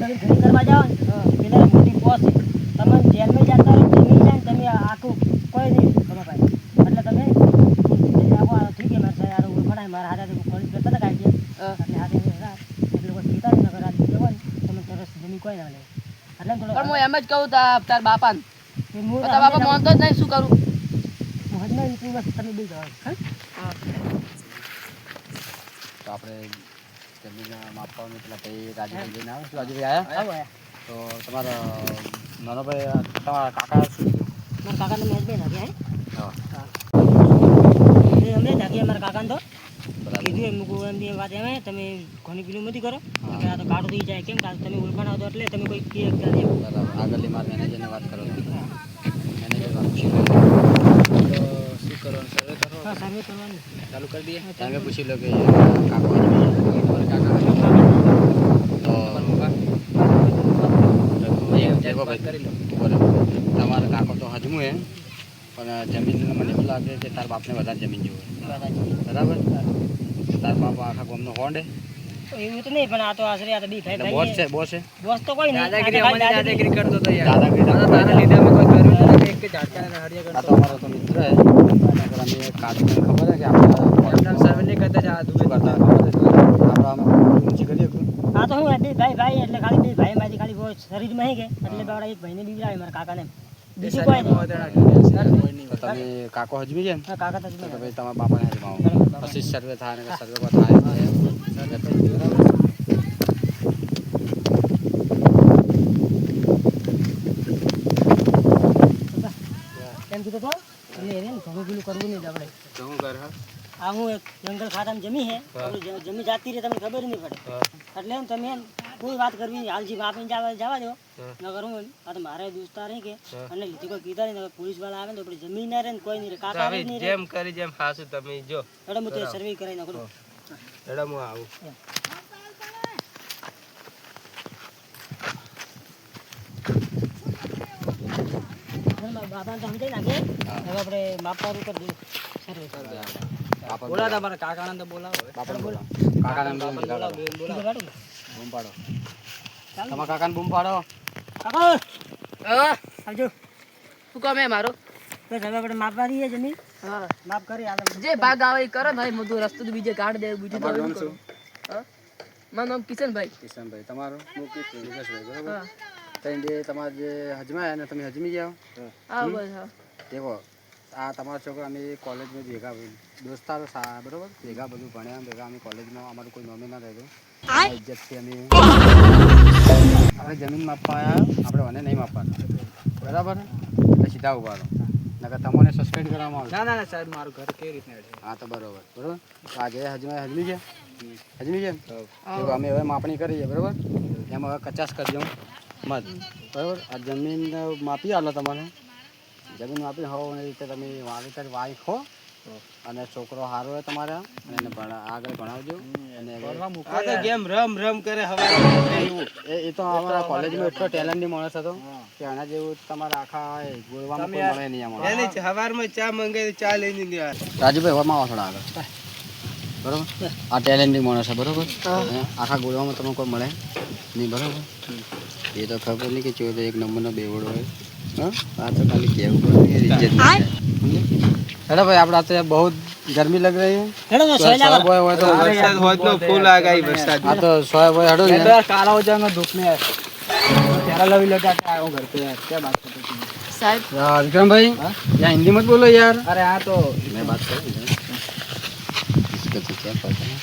નવી ઘડી કરવા જાઓ ને પેલા મોટી પોસ છે તમે જેલમાં જતા રહો જમી જાય ને તમે આખું કોઈ નહીં તમે ભાઈ એટલે તમે આવો ઠીક છે મારે યાર ઓળખાણ મારા હાથે કોલેજ કરતા હતા કાંઈ એટલે હાથે એટલે કોઈ પીતા જ ન કરે આજે હોય ને તમે તરસ જમી કોઈ ના લે એટલે થોડો પણ હું એમ જ કહું તાર બાપાને તાર બાપા માનતો જ નહીં શું કરું હજના નીકળી બસ તમે બી જાઓ હા તો આપણે જમીન માપવાનું પેલા ભાઈ રાજુભાઈ જઈને આવે શું રાજુભાઈ આવ્યા તો તમારા નાનો ભાઈ તમારા કાકા શું મારા કાકાને મેચ બે નાખ્યા હા એ અમને નાખી અમારા કાકાને તો કીધું એમ મૂકું એમની વાત એમ તમે ઘણી પેલું નથી કરો કે આ તો કાઢો થઈ જાય કેમ કાં તમે ઓળખાણ આવતો એટલે તમે કોઈ કે બરાબર આગળની મારા મેનેજરને વાત કરો મેનેજર વાત પૂછી લો તો શું કરવાનું સર્વે કરો હા સર્વે કરવાનું ચાલુ કરી દઈએ તમે પૂછી લો કે કાકો કાકા તો કરી લો બરાબર તમારો કાકો તો હજમું હે પણ જમીન મને એવું લાગે કે તાર બાપને વધારે જમીન જોવે બરાબર તાર બાપ આખા ગામનો હોંડ એવું તો નહીં પણ આ તો આશરે આ તો બી ભાઈ બોસ છે બોસ છે બોસ તો કોઈ નહીં દાદાગીરી કરતો તો યાર દાદાગીરી તારા લીધે અમે કોઈ કર્યું નથી એક કે ઝાટકાને હરિયા આ કરતો તો અમારો તો મિત્ર હે અગર અમે કાઢું ખબર હે કે આપણે એમના સર્વે નહીં કરતા જ આ શું દુબઈ કરતા ખબર હે આપણે આમ ઊંચી કરીએ આ તો હું બે ભાઈ એટલે ખાલી બે ભાઈ મારી ખાલી બહુ શરીરમાં હે કે એટલે બાવડા એક ભાઈને બીવડાવે મારા કાકાને બીજું કોઈ નહીં તો તમે કાકો હજમી છે ને હા કાકા તો તો ભાઈ તમારા બાપાને હજમાવો પછી સર્વે થાય ને સર્વે કોઈ થાય એમ કીધું તો એટલે એને ઘણું પેલું કરવું નહીં આપણે શું કર આ હું એક જંગલ ખાતામાં જમી હે જમી જાતી રહે તમને ખબર નહીં પડે એટલે એમ તમે એમ કોઈ વાત કરવી નહીં હાલજી આપીને જવા દો નગર હું આ તો મારે દોસ્તાર નહીં કે અને લીધી કોઈ કીધા નહીં પોલીસ વાળા આવે ને તો આપણે જમીન ના રહે ને કોઈ નહીં રહે કાકા નહીં રહે જેમ કરી જેમ હાસુ તમે જો એટલે હું તો સર્વે કરાવી નાખું એડા હું આવું બાપા તો સમજાઈ નાખીએ હવે આપણે માપવાનું કરી દઈએ સર્વે બોલા તમારા કાકાને તો બોલાવો બાપાને બોલો કાકાને બૂમ પાડો બૂમ પાડો તમારા કાકાને બૂમ પાડો કાકા હા આવજો શું કામ હે મારો બસ હવે આપણે માપવા દઈએ જમીન હા માપ કરી આલે જે ભાગ આવે એ કરો ને હું તો રસ્તો તો બીજે કાઢ દે બીજું તો તમારું નામ કરું. હા મારું નામ કિશનભાઈ કિશનભાઈ તમારું મુકેશભાઈ બરાબર હા તઈ બે તમારે જે હજમાયા ને તમે હજમી જાઓ હા બસ હા દેખો આ તમારા છોકરા અમે કોલેજમાં ભેગા દોસ્તારો બરાબર ભેગા બધું ભણ્યા ભેગા અમે કોલેજમાં અમારું કોઈ નોમે ના રહેતું ઇજ્જતથી અમે આપણે જમીન માપવા આવ્યા આપણે મને નહીં માપવાના બરાબર એટલે સીધા ઉભા રહો નકર તમને સસ્પેન્ડ કરવામાં આવશે ના ના ના સાહેબ મારું ઘર કેવી રીતના છે હા તો બરાબર બરાબર તો આજે હજમી છે તો અમે હવે માપણી કરીએ બરાબર એમાં હવે 50 કરજો મત બરાબર આ જમીન માપી આલો તમારે જમીન માપી હોવ એ રીતે તમે વાવેતર વાવીખો અને છોકરો સારો હોય તમારા અને એને આગળ ભણાવજો અને આ તો ગેમ રમ રમ કરે હવે એ તો અમારા કોલેજમાં એટલો ટેલેન્ટની માણસ હતો કે આના જેવું તમારા આખા ગોળવામાં કોઈ મળે નહીં અમારે એની સવારમાં ચા મંગાવી ચા લઈને ગયા રાજુભાઈ હવે માવો થોડા આગળ બરાબર આ ટેલેન્ટની માણસ છે બરાબર આખા ગોળવામાં તમને કોઈ મળે નહીં બરાબર એ તો ખબર નહીં કે ચોથો એક નંબરનો બેવડો હોય હા આ તો ખાલી કહેવું પડે ઇજ્જત હેડો ભાઈ આપણે તો બહુ ગરમી લગ રહી है હેડો સોયલા હોય તો વરસાદ હોત નો ફૂલ આગાઈ વરસાદ આ તો સોય ભાઈ હેડો ને काला हो जाएगा धूप में यार प्यारा लवी लगा के आया हूँ घर पे यार क्या बात करते हो साहब विक्रम भाई यहाँ हिंदी मत बोलो यार अरे हाँ तो मैं बात करूँ इसका तो क्या पता है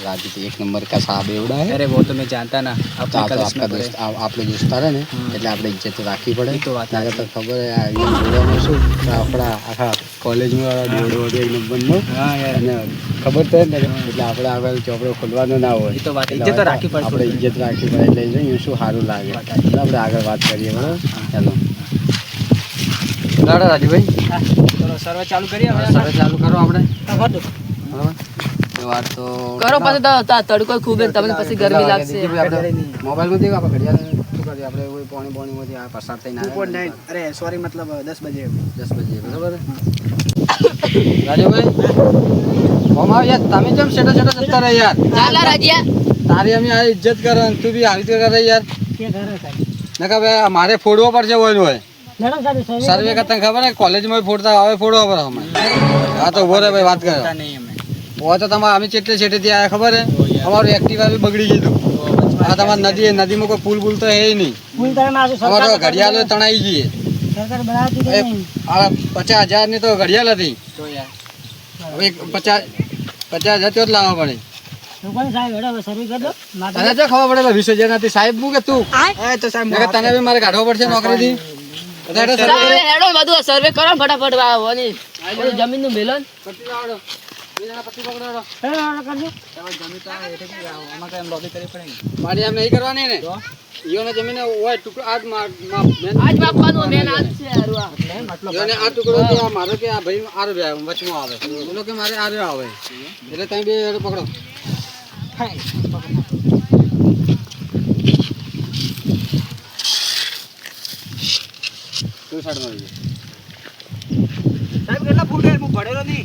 राजू तो एक नंबर का साहब एवड़ा है अरे वो तो मैं जानता ना तो आपका दोस्त આપણે દોસ્તાર હે ને એટલે આપણે ઇજ્જત રાખવી પડે તો વાત નાગર તો ખબર હે આ બોલવાનું શું આપણા આખા કોલેજમાં વાળા દોડો એક નંબરનો हाँ यार અને ખબર તો ને એટલે આપણે આગળ ચોપડો ખોલવાનો ના હોય ये तो बात इज्जत तो राखी पड़ती આપણે ઇજ્જત રાખવી પડે એટલે જોઈએ શું સારું લાગે આપણે આગળ વાત કરીએ બરાબર ચાલો બરાબર રાજુભાઈ चलो सर्वे चालू करिए સરસ ચાલુ કરો આપણે કર દો બરાબર એ વાત તો કરો પછી તો તડકો ખૂબ તમને પછી ગરમી લાગશે મોબાઈલમાં દેખો આપણે ઘડિયાળ શું કરીએ આપણે કોઈ પોણીમાંથી આ પસાર થઈને આવે अरे सॉरी मतलब 10 बजे 10 બજે બરાબર રાજુભાઈ ઓમ આવ યાર તમે કેમ છેટો છેટો જતા રહે યાર ચાલા રાજીયા તારી અમે આ ઇજ્જત કરો તું બી આવી રીતે કરે યાર તે ઘરે સાહેબ. નકર હવે મારે ફોડવો પડશે હોય હોય મેડમ સાહેબ સર્વે કરતા ખબર ને કોલેજમાં ફોડતા હવે ફોડવો પડે હમણાં હા તો ઉભો રે ભાઈ વાત કરો નહીં અમે હોય તો તમારે અમે ચેટલે છેટેથી આવ્યા ખબર હે અમારું એક્ટિવા બી બગડી ગયું આ તમારી નદીમાં કોઈ પુલ તો હે નહીં ફૂલ તમે મારું અમારે તો સરકાર ઘડિયાળો તણાઈ ગઈ સરકાર બનાવતી તો નહીં. આ 50,000 ની તો ઘડિયાળ હતી તો યાર હવે 50,000 તો જ લાવવા પડે તો કોણ સાહેબ હેડો હવે સર્વિસ કરી દો માટે તને જો ખબર પડે 20,000 નથી સાહેબ હું કે તું એ તો સાહેબ નકર તને બી મારે કાઢવો પડશે નોકરીથી બધા હેડો સર્વે સાહેબ, હેડો બધું સર્વે કરો ને ફટાફટ ઓની જમીન નું મેલો ને. પટ્ટી લાવડો બીજાના પટ્ટી પકડાડો હેડો, હેડો કરજો. જમી તો આવે એટલે શું આવે? આમાં કઈ લોબી કરવી પડે ને. મારી આમ નહીં કરવાની ને તો ઈયોને જમીને હોય ટુકડો આજ આજ બાપવાનું મેન આજ છે હારું આ. ઈયોને આ ટુકડો કે આ મારો કે આ ભાઈ આરો રહ્યા વચમાં આવે બોલો કે મારે આરો આવે એટલે તમે બે હેડો પકડો તું સાઈડ માં આવી સાહેબ કેટલા ફૂટ હે? હું ભણેલો નહીં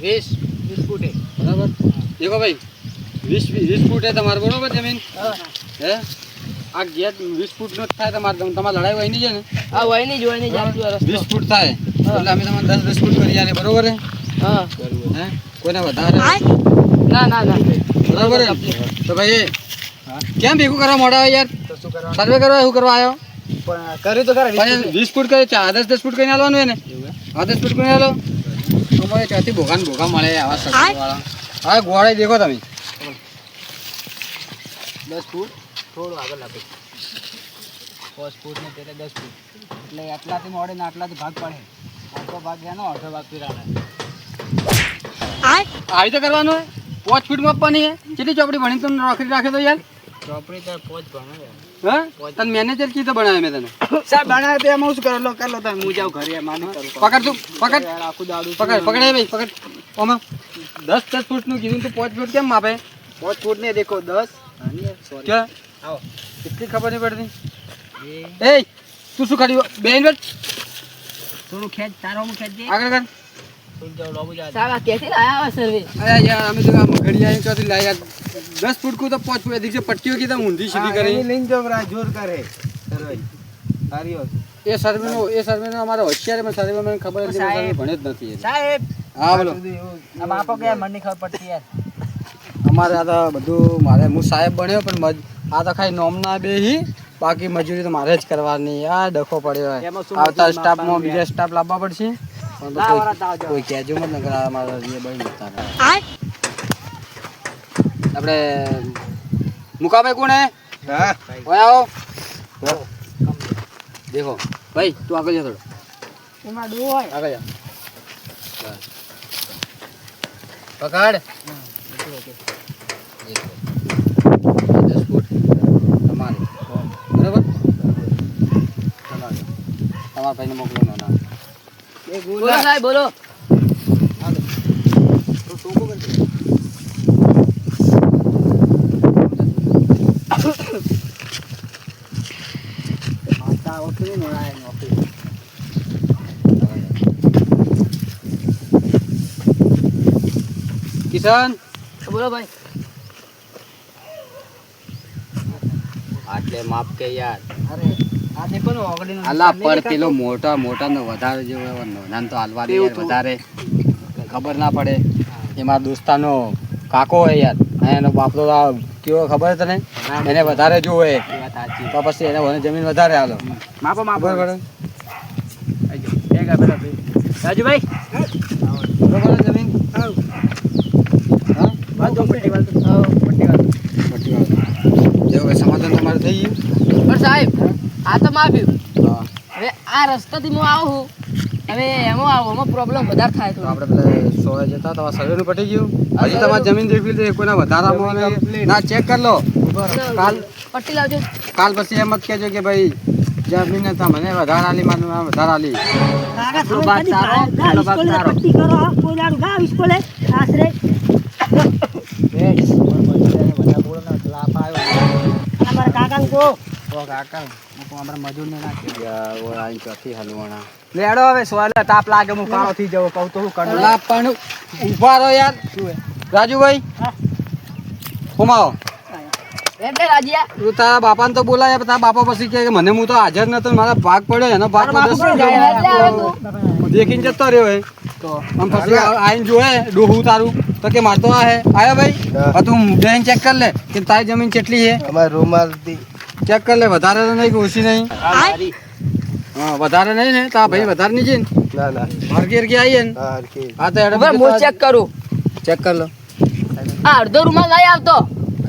20 ફૂટ હે બરાબર દેખો ભાઈ 20 ફૂટ હે તમારે બરોબર જમીન હે આ ગેટ 20 ફૂટ નો જ થાય તમારે તમારે લડાઈ હોય નહીં છે ને આ હોય નહીં જોઈ નહીં જાતું આ રસ્તો. 20 ફૂટ થાય એટલે અમે તમારે 10 ફૂટ કરી આલે બરોબર હે હા હે કોઈને વધારે ના ના ના બરાબર હે તો ભાઈ હા. કેમ ભેગું કરવા મોડા હોય યાર તો શું કરવાનું? સર્વે કરવા શું કરવા આવ્યો પણ કર્યું તો ખરા 20 પણ 20 ફૂટ કરે 10 ફૂટ કરીને આલવાનું હોય ને એવું હે? 10 ફૂટ કરીને આલો અમારે ત્યાંથી ભોગા ને ભોગા મળે આવા સર્વે વાળા હા ગોળાઈ દેખો તમે 10 ફૂટ થોડું આગળ લાગે 5 ફૂટ ને પેલે 10 ફૂટ એટલે આટલાથી મોડે ને આટલાથી ભાગ પડે આટલો ભાગ ગયા અડધો ભાગ પીરાને આવી તો કરવાનું હોય 5 ફૂટ માપવાની હે કેટલી ચોપડી ભણી તમને નોકરી રાખે તો યાર ચોપડી તો 5 ભણો હા તને મેનેજર કીધો બનાવે મેં તને સાહેબ બનાવે તો એમાં શું કરો લો કર લો તમે હું જાઉં ઘરે માનું કરું પકડ તું પકડ યાર આખું દાડું પકડ પકડ એ ભાઈ પકડ ઓમાં 10 ફૂટ નું કીધું તું 5 ફૂટ કેમ માપે 5 ફૂટ ને દેખો 10 સોરી કે આવો કેટલી ખબર નહીં પડતી એ એ તું શું ખાલી બેન બેઠ થોડું ખેંચ તારો હું ખેંચ દે આગળ કર થોડું જાવ લોબુ જા સાહેબ આ ક્યાંથી લાયા હોય સર્વે? અરે યાર અમે તો આમ ઘડી આવી ચોથી લાયા 10 ફૂટ કો તો 5 ફૂટ અધિક છે પટ્ટીઓ કીધા ઊંધી સીધી કરી લઈને જો બરા જોર કરે સરવાઈ સારી હોત એ સર્વે નો અમારો હોશિયાર પણ સર્વે મને ખબર હતી પણ સર્વે ભણે જ નથી એ. સાહેબ હા બોલો આ બાપો કે મને ખબર પડતી યાર અમારે આ તો બધું મારે હું સાહેબ બન્યો પણ આ તો ખાલી નોમના બેહી બાકી મજૂરી તો મારે જ કરવાની આ ડખો પડ્યો હોય એમાં શું આવતા મજૂરી સ્ટાફમાં માપવાનું બીજા સ્ટાફ લાવવા પડશે પણ તો લાવવાના તો આવજો. કોઈ કહેજો મત નકર આ મારા જે બની જતા રહે. આપણે મુકાભાઈ કોણ હે હા ઓય આવો દેખો ભાઈ તું આગળ જા થોડો એમાં ડો હોય આગળ જા બસ. પકડ 10 ફૂટ તમારે બરાબર તમારા ભાઈને મોકલો ના એ બોલો સાહેબ બોલો. માતા ઓકે મોળાય નોકરી કિશન બોલો ભાઈ. આટલે માપ કે યાર અરે આ દેખો ને ઓગળીનો આલા નિશાન પર નહીં પેલો દેખાતો? મોટા મોટા નો વધારે જેવો નાન તો હાલવા દે એવું યાર તો. વધારે ખબર ના પડે એ મારા દોસ્તાનો કાકો હોય યાર અને એનો બાપલો આ કેવો ખબર છે તને એને વધારે જોવે એ વાત સાચી. તો પછી એને મને જમીન વધારે હાલો માપો માપો બરોબર આજો એક આ પેલા ભાઈ રાજુભાઈ બરોબર જમીન હા વાંધો પટ્ટી વાળો હા. પટ્ટી વાળો પટ્ટી વાળો જેવું કે સમાધાન તમારે થઈ ગયું પણ સાહેબ આ તો માફી. હા હવે આ રસ્તાથી હું આવું હવે એમાં આવું એમાં પ્રોબ્લેમ વધારે થાય તો તો આપણે પેલા સોએ જતા તો સર્વેનું પટી ગયું હજી તમારે જમીન દેખવી છે કોઈના વધારામાં નહીં. ના ચેક કરી લો કાલ પટ્ટી લાવજો. કાલ પછી એમ જ કહેજો કે ભાઈ જમીન મને વધારે આલી મારું વધારે આલી કાકા આપણો તમે ભાગ કદી તારો, ગા પેલો ભાગ ઇસ્કોલે તારો. પટ્ટી કરો હા, કોઈ દાડું ગા ઇસ્કોલે આશરે બધા બોલો ને લાપ આવ્યો અમારા કાકાને કહો તો કાકા આપણે મજૂર ને નાખી યાર ઓય આઈ ચોથી હલવાણા લેડો હવે સોલે તાપ લાગે હું કાળો થઈ જવો કહું તો હું કરું અલા પણ ઊભા રહો યાર શું હે રાજુભાઈ હા ઘુમાવો એટલે રાજીયા તું તારા બાપાને તો બોલાય તારા બાપા પછી કહે કે મને હું તો હાજર નતો ને મારા ભાગ પડ્યો એનો ભાગ એટલે આવે તું દેખીને જતો રહ્યો હે તો આમ પછી આઈને જોયે ડોહું તારું તો કે મારતો આ હે આયો ભાઈ હવે તું બેન ચેક કર લે કે તારી જમીન કેટલી છે અમારે રૂમાલ થી ચેક કર લે વધારે તો નહીં કે ઓછી નહીં હા વધારે નહીં ને તા ભાઈ વધારે નહીં છે ને ના ના માર્કેટ કે આવીએ ને હા હરખી હા તો ઉભા હું ચેક કરું ચેક કર લો આ અડધો રૂમાલ નહીં આવતો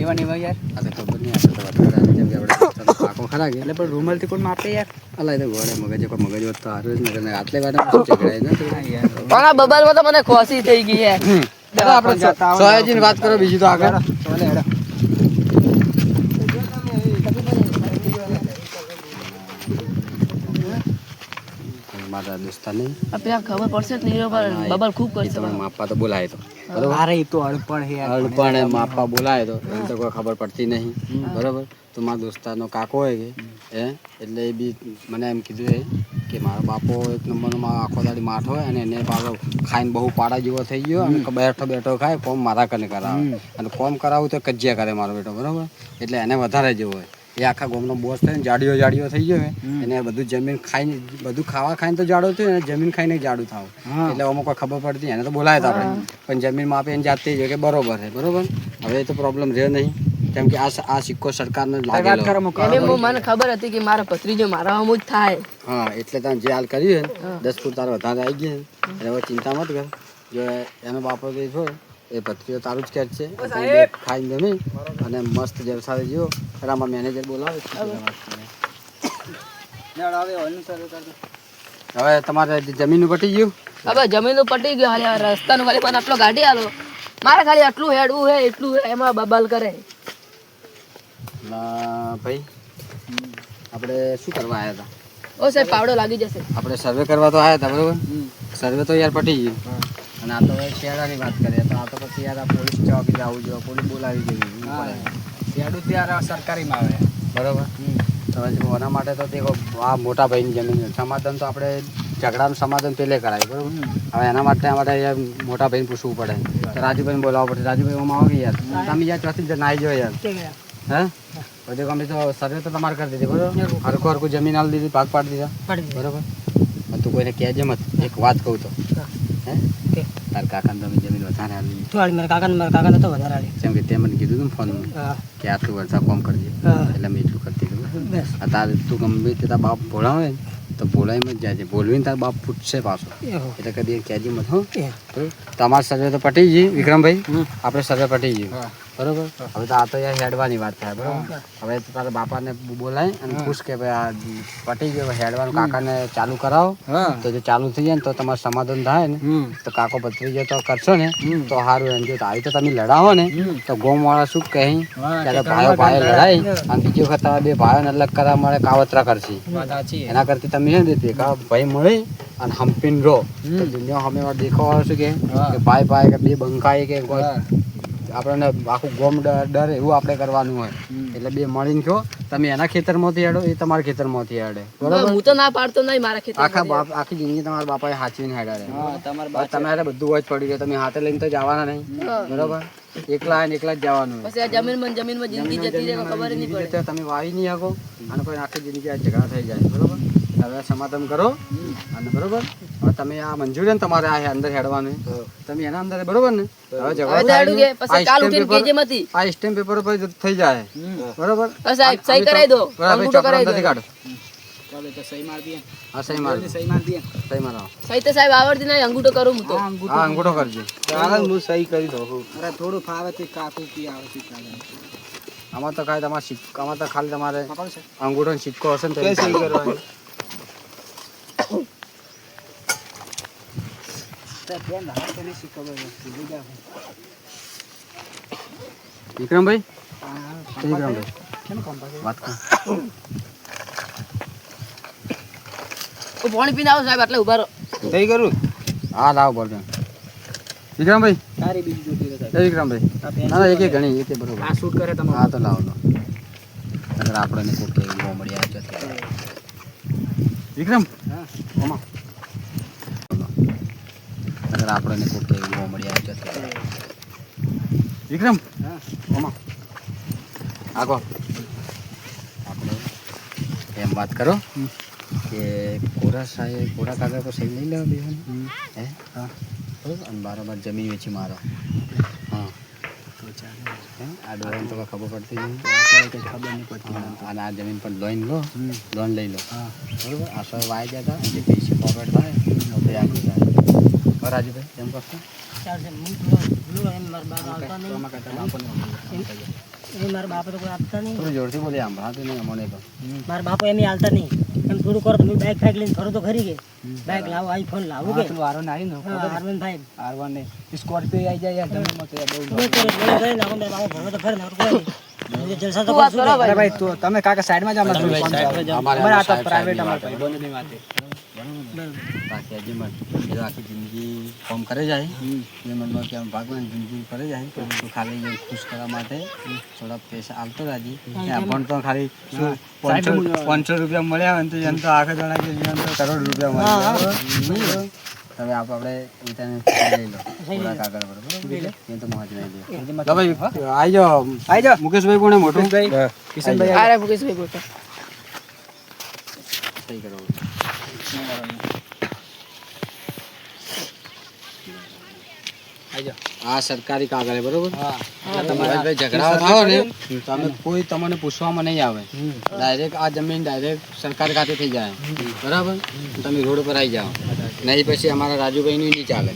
એવા ને એવા યાર આ તો ખબર નહીં આ તો વધારે આવે જેમ કે આપણે પાકો ખરા કે એટલે પણ રૂમાલથી કોણ માપે યાર અલા એ તો ગોળે મગજ કોઈ મગજ હોત તો હારું જ ને આટલે વારે શું ઝઘડાય ને હા યાર પણ આ બબાલમાં તો મને ખોસી થઈ ગઈ હે આપણે સોયાજીની વાત કરો બીજી તો આગળ ચાલે હેડો મારા દોસ્તાર નહીં આ પેલા ખબર પડશે જ નહીં પણ બબાલ ખૂબ એ કરશે તમારે માપવા તો બોલાય તો બરોબર અરે એ તો અડપણ હે યાર અડપણ માપવા બોલાય તો એને તો કોઈ ખબર પડતી નહીં બરોબર તો મારા દોસ્તારનો કાકો હોય કે હે એટલે એ બી મને એમ કીધું એ કે મારો બાપો એક નંબરનો આખો દાડી માઠો હોય અને એને પાછો ખાઈને બહુ પાડા જેવો થઈ ગયો અને બેઠો બેઠો ખાય કોમ મારા કને કરાવે અને કોમ કરાવું તો કજિયા કરે મારો બેટો બરોબર એટલે એને વધારે જેવો હોય એ આખા ગામનો બોસ થઈને જાડીઓ થઈ ગયો એને બધું જમીન ખાઈને બધું ખાવા ખાઈને તો જાડો થયો ને જમીન ખાઈને જાડું થાવ એટલે અમુક કોઈ ખબર પડતી એને તો બોલાય તો આપણે પણ જમીન માપે એને જાતે જ કે બરોબર છે બરોબર હવે તો પ્રોબ્લેમ રહ્યો નહીં કેમ કે આ સિક્કો સરકારને લાગેલો એને મને ખબર હતી કે મારા ભત્રીજો મારા હમુ જ થાય હા એટલે તમે જે હાલ કર્યું ને 10 ફૂટ તારે વધારે આવી ગયા એટલે હવે ચિંતા મત કર જો એનો બાપો તો છો એ ભત્રીજો તારું જ ખેર છે ખાઈને જમી અને મસ્ત જલસા જેવો આમાં મેનેજર બોલાવે હવે તમારે જમીન પટી ગયું હવે જમીન પટી ગયો હાલે રસ્તાનું ખાલી મને આટલો ગાડી આલો મારે ખાલી આટલું હેડવું હે એટલું હે એમાં બબાલ કરે ભાઈ આપણે શું કરવા આવ્યા હતા ઓ સાહેબ પાવડો લાગી જશે આપણે સર્વે કરવા તો આવ્યા હતા બરોબર સર્વે તો યાર પટી ગયું અને આ તો હવે શેડાની વાત કરીએ તો આ તો પછી યાર આ પોલીસ ચોકી જવું જોઈએ પોલીસ બોલાવી જોઈએ શેડું ત્યારે સરકારીમાં આવે બરોબર તો એના માટે તો તે આ મોટા ભાઈની જમીન સમાધાન તો આપણે ઝઘડાનું સમાધાન પહેલે કરાય બરોબર હવે એના માટે અમારે યાર મોટા ભાઈને પૂછવું પડે તો રાજુભાઈને બોલાવવું પડે રાજુભાઈ ઓમાં આવી યાર તમે યાર ચોથી જ નાહી જાઓ યાર હે બધું અમે તો સર્વે તો તમારે કરી દીધી બરોબર હરખું જમીન આલી દીધી ભાગ પાડી દીધા બરોબર તું કોઈને કહેજે મત એક વાત કહું તો હે તાર કાકાને તમે જમીન વધારે આલી મારા કાકાને તો વધારે આલી જેમ કે તે મને કીધું હતું ફોન કે આટલું વર્ષા કોમ કરજે એટલે મેં એટલું કરતી હતું તારે તું ગમે તે તારા બાપ ભોળાવે ને તો બોલાવીમાં જ જાય છે બોલવીને તારા બાપ પૂછશે પાછો એટલે કદી કહેજે મત હો તમારે સર્વે તો પટી ગઈ વિક્રમભાઈ આપણે સર્વે પટી ગયું બરોબર હવે તો આ તો યાર હેડવાની વાત થાય બરોબર હવે તો તારા બાપાને બોલાય અને પૂછ કે ભાઈ આ પટી ગયો હેડવાનું કાકાને ચાલુ કરાવો તો જો ચાલુ થઈ જાય ને તો તમારું સમાધાન થાય ને તો કાકો ભત્રીજો તો કરશો ને તો સારું એમ જો આવી તો તમે લડાવો ને તો ગોમવાળા શું કહે ત્યારે ભાઈઓ લડાઈ અને બીજી વખત તમે બે ભાઈઓને અલગ કરવા મળે કાવતરા કરશે એના કરતી તમે છે ને ભેગા ભાઈ મળી અને હંપીને રહો તો દુનિયા અમે દેખાવાળો શું કે ભાઈ કે બે બંકાય કે આપણને આખું ગોમ ડર એવું આપણે કરવાનું હોય એટલે બે મળીને કહો તમે એના ખેતરમાંથી હેડો એ તમારા ખેતરમાંથી હેડે બરોબર હું તો ના પાડતો નહીં મારા ખેતર આખી જિંદગી તમારા બાપાએ હાચવીને હેડાડે તમારે બધું જ પડી ગયું તમે હાથે લઈને તો જવાના નહીં બરોબર એકલા જ જવાનું પછી આ જમીનમાં જિંદગી જતી રહે ખબર નહીં પડે તમે વાવી નહીં શકો અને કોઈ આખી જિંદગી આ ઝઘડા થઈ જાય બરોબર હવે સમાધાન કરો અને બરોબર હવે તમે આ મંજૂર છે ને તમારે આ અંદર હેડવાનું તમે એના અંદર બરોબર ને હવે ઝઘડા આ સ્ટેમ્પ પેપર ઉપર થઈ જાય બરોબર સાહેબ સહી કરાવી દો અંગૂઠો કરાવી દો કાઢો ચાલો તો સહી માર દઈએ હા સહી માર સહી માર દઈએ સહી મારો સહી તો સાહેબ આવડતી નહીં અંગૂઠો કરું હું તો હા અંગૂઠો કરજો હું સહી કરી દઉં અરે થોડું ફાવે તે કાકુ કી આવે છે આમાં તો ખાલી તમારે આમાં તો ખાલી તમારે અંગૂઠો ને સિક્કો હશે ને તો સહી કરવાની વિક્રમભાઈ વાત કર પાણી પીને આવો સાહેબ એટલે ઉભા રહો સહી કરું હા લાવો બોલ વિક્રમભાઈ તારી બીજી જોતી રહે એ વિક્રમભાઈ ના એક ઘણી એક બરોબર આ શૂટ કરે તમે હા તો લાવો લો અગર આપણે કોઈ કે મળી આવે છે વિક્રમ હા ઓમાં અગર આપણે કોઈ કે મળી આવે છે વિક્રમ હા ઓમાં આગો આપણે એમ વાત કરો કે કોરા કાગળ પર સહી નહીં લેવા બેવાની હે હા બરાબર અને બારોબાર જમીન વેચી મારો હા તો ચાલે હે આ ડોરાને તો કંઈ ખબર પડતી નહીં કંઈ ખબર નહીં પડતી મને તો. અને આ જમીન પર લોન લઈ લો હા બરાબર આ સૌ વાઈ ગયા હતા જે પૈસે પોકેટ થાય તો આગળ જાય રાજુભાઈ એમ કરશો ચાલશે હું થોડો ભૂલું એમ મારા બાપ આવતા નહીં આમાં કરતા બાપોને એ મારા બાપા તો કોઈ આપતા નહીં થોડું જોરથી બોલી આમ ભણાતું નહીં અમને તો મારા બાપા એમ હાલતા નહીં એમ થોડું કરો તમે બાઇક ફાઇક લઈને ફરો તો ખરી કે બાઇક લાવો આઈફોન લાવો કે પેલું આરવન આવી ને હા આરવન ભાઈ આરવન ને સ્કોર્પિયો આવી જાય યાર જમીનમાં તો યાર બહુ કોઈ કરે મને કરે ને આપણે બાપા ભણો તો ખરે ને આપણે કોઈ નહીં જલસા તો તું વાત કરશું કરો કે. અરે ભાઈ તો તમે કાકા સાઈડમાં જ અમારે થોડું કામ છે. અમારે અમારે આ તો સાહેબ પ્રાઇવેટ સાહેબની અમારે વાત ભાઈ બંધની વાતે બાકી હજી મન એ તો આખી જિંદગી કામ કરે જાય એ મનમાં કે આમ ભગવાન જિંદગી કરે જાય તો ખાલી એ ખુશ કરવા માટે થોડા પૈસા આવતો રાજી પણ તો ખાલી શું 500 રૂપિયા મળ્યા હોય ને તો એમ તો આખા જણા કે એમ તો કરોડ રૂપિયા મળે હવે આપણે ઉતાને લઈ લો થોડા કાગળ પર બરાબર એ તો મોજ નહીં દે ભાઈ આવી જાઓ મુકેશભાઈ કોને મોટું કિશનભાઈ અરે મુકેશભાઈ બોલતા સહી કરો આ સરકારી કાગળ બરોબર તમારે ઝઘડા થાવ ને તો અમે કોઈ તમને પૂછવામાં નહીં આવે ડાયરેક્ટ આ જમીન ડાયરેક્ટ સરકાર ખાતે થઈ જાય બરાબર તમે રોડ પર આવી જાઓ નહીં પછી અમારા રાજુભાઈ નું નહીં ચાલે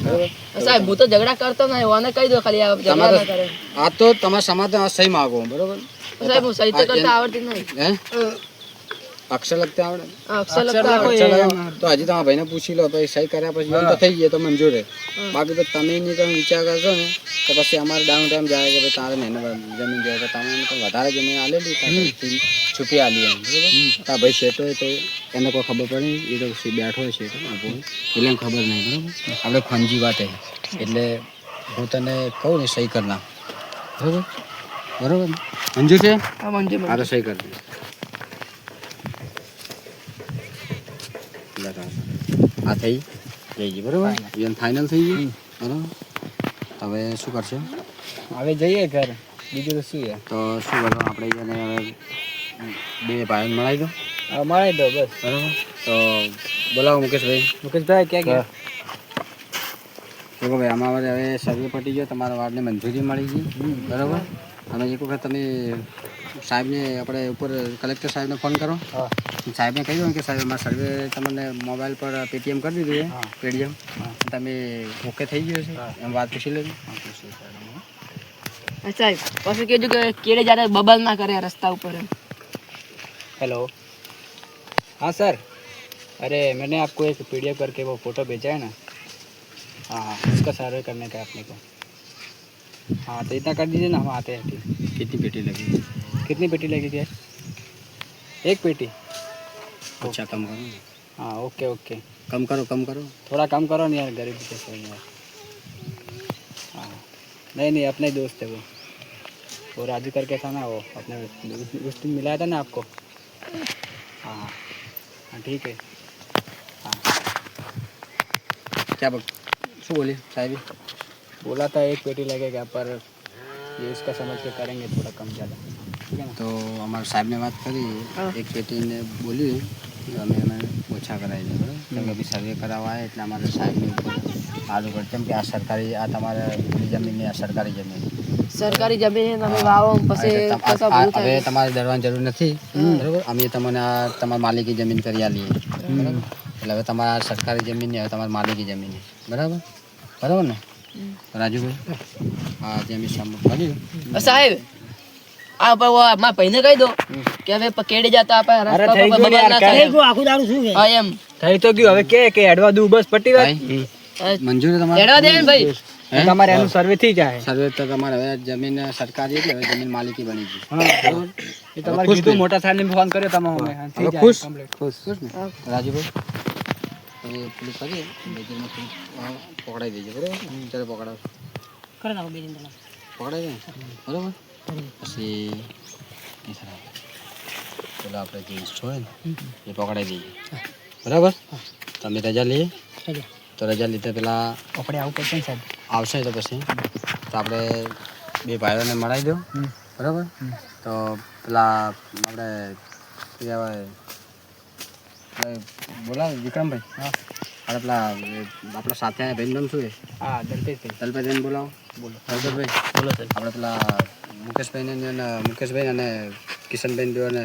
બરાબર સાહેબ હું તો ઝઘડા કરતો નહીં ઓને કહી દો ખાલી આ ઝઘડા ના કરે આ તો તમારા સમાધાન સહી માગો બરોબર સાહેબ હું સહી તો કરતા આવડતી નહીં હે અક્ષર લખતા આવડે અક્ષર લખતા આવડે. અક્ષર તો હજી તમારા ભાઈને પૂછી લો પછી સહી કર્યા પછી એમ તો થઈ જાય તો મંજૂર છે બાકી તો તમે નહીં તમે વિચાર કરશો ને તો પછી અમારે ડાઉન ટાઈમ જાય કે ભાઈ તારે મહેનત જમીન જાય તો તમે પણ વધારે જમીન આલેલી છૂટી આલી એમ બરાબર તા ભાઈ શેઠો હોય તો એને કોઈ ખબર પડે નહીં એ તો બેઠો હોય શેઠો ઊભો હોય એટલે એમ ખબર નહીં બરાબર આપણે ખંજી વાત એટલે હું તને કહું ને સહી કરી નાખ બરાબર બરાબર મંજૂર છે હા મંજૂર આ તો સહી કરી દે આ થઈ ગઈ બરાબર એને ફાઇનલ થઈ ગયું બરાબર હવે શું કરશે હવે જઈએ ઘર બીજું તો શું યાર તો શું કરવાનું આપણે એને હવે બે ભાઈને મળાવી દો હવે મળાવી દો બસ બરાબર તો બોલાવો મુકેશભાઈ મુકેશભાઈ ક્યાં ગયા જોકો ભાઈ આમાં હવે સર્વે પટી ગયો તમારા વાર્ડને મંજૂરી મળી ગઈ બરાબર અને એક વખત તમે સાહેબને આપણે ઉપર કલેક્ટર સાહેબને ફોન કરો સાહેબને કહી દો ને કે સાહેબ અમારા સર્વે તમને મોબાઈલ પર પેટીએમ કરી દીધું છે પેટીએમ તમે ઓકે થઈ ગયો છે એમ વાત પૂછી લેજો સાહેબ પછી કહેજો કે કેડે જ્યારે બબલ ના કરે રસ્તા ઉપર એમ हेलो हाँ सर अरे मैंने आपको एक पीडीएफ करके वो फ़ोटो भेजा है ना हाँ हाँ उसका सर्वे करने का है अपने को हाँ तो इतना कर दीजिए ना हम आते हैं ठीक कितनी पेटी लगी कितनी पेटी लगेगी एक पेटी अच्छा कम करो हाँ ओके ओके कम करो थोड़ा कम करो ना यार गरीब कैसे हैं यार हाँ नहीं अपने दोस्त है वो राजू करके था ना वो अपने उस दिन मिलाया था ना आपको हाँ हाँ हाँ ठीक है हाँ क्या शू बोली साहब बोला था एक पेटी लगेगा पर ये इसका समझ के करेंगे थोड़ा कम ज़्यादा ठीक है ना तो हमारे साहब ने बात करी एक पेटी ने बोली तो हमें ओछा कराई दे बराबर क्योंकि अभी सर्वे करावा है એટલે અમારે સાહેબને ઉપર આડું પડે કેમ કે આ સરકારી આ તમારે પૂરી જમીન ને આ સરકારી જમીન સરકારી જમીન તમે વાવો પછી કશા ભૂલ હવે થાય તમારે ડરવાની જરૂર નથી બરાબર અમે તમને આ તમારી માલિકી જમીન કરી આલીએ બરાબર એટલે હવે તમારા સરકારી જમીન ને હવે તમારી માલિકી જમીન બરાબર બરાબર ને રાજુભાઈ હા જે અમે સંમત કર્યું સાહેબ આ પર મારા ભાઈને કહી દો કે હવે કેડે જતા આપણે અરે રસ્તા થઈ પર ગયું બબલ યાર, ના કાંઈ થાય થઈ ગયું આખું દાડું શું કે હા એમ થઈ તો ગયું હવે કે એડવા દઉં બસ પટ્ટી વાત ભાઈ મંજૂર છે તમારે એડવા દે ને ભાઈ તમારે એનું સર્વે થઈ જાય સર્વે તો તમારે હવે જમીન સરકારી એટલે હવે જમીન માલિકી બની ગઈ હા એ તમારે કીધું મોટા સાહેબને ફોન કર્યો તમે અમે હા, થઈ હવે જાય ખુશ complete. ખુશ ને રાજુભાઈ તમે પેલું કરીએ બેજીમાં પકડાઈ દેજો બરાબર ચાલો પકડાવ કરે નાખો બે દિન પહેલા પકડાઈ જાય બરાબર પછી પેલો આપણે જે ઈસ્ટ હોય ને એ પકડાઈ દઈએ બરાબર તમે રજા લઈએ થઈ તો રજા લીધે પેલા આપણે આવું પડશે ને સાહેબ આવશે તો પછી તો આપણે બે ભાઈઓને મળાવી દો બરાબર તો પેલા આપણે શું કહેવાય બોલા વિક્રમભાઈ હા આપણે પેલા આપણા સાથે ભાઈનું નામ શું છે हाँ दलपेश દલપતભાઈને બોલાવો બોલો દલપતભાઈ બોલો સાહેબ. આપણે પેલા મુકેશભાઈને અને કિશનભાઈને બેઓને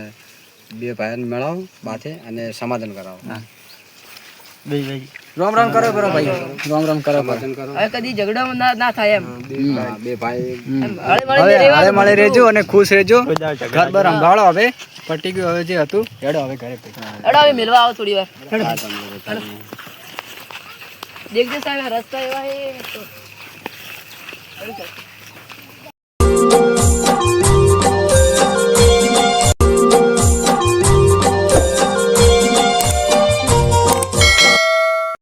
બે ભાઈને મેળાવો માથે અને સમાધાન કરાવો राम राम करो करो भाई राम राम करो સમાધાન કરો હવે કદી ઝઘડો ના થાય એમ હા, બે ભાઈ એમ હળીમળીને હવે રહેવાનું. હળે મળે રહેજો અને ખુશ રહેજો ઘર બર સંભાળો હવે પટી ગયું હવે જે હતું હેડો હવે ઘરે ભાઈ હેડો હવે મિલવા આવો થોડી વાર હા, તમને બતાવીએ. દેખજો સાહેબ રસ્તા એવા હે તો હેડો સાહેબ.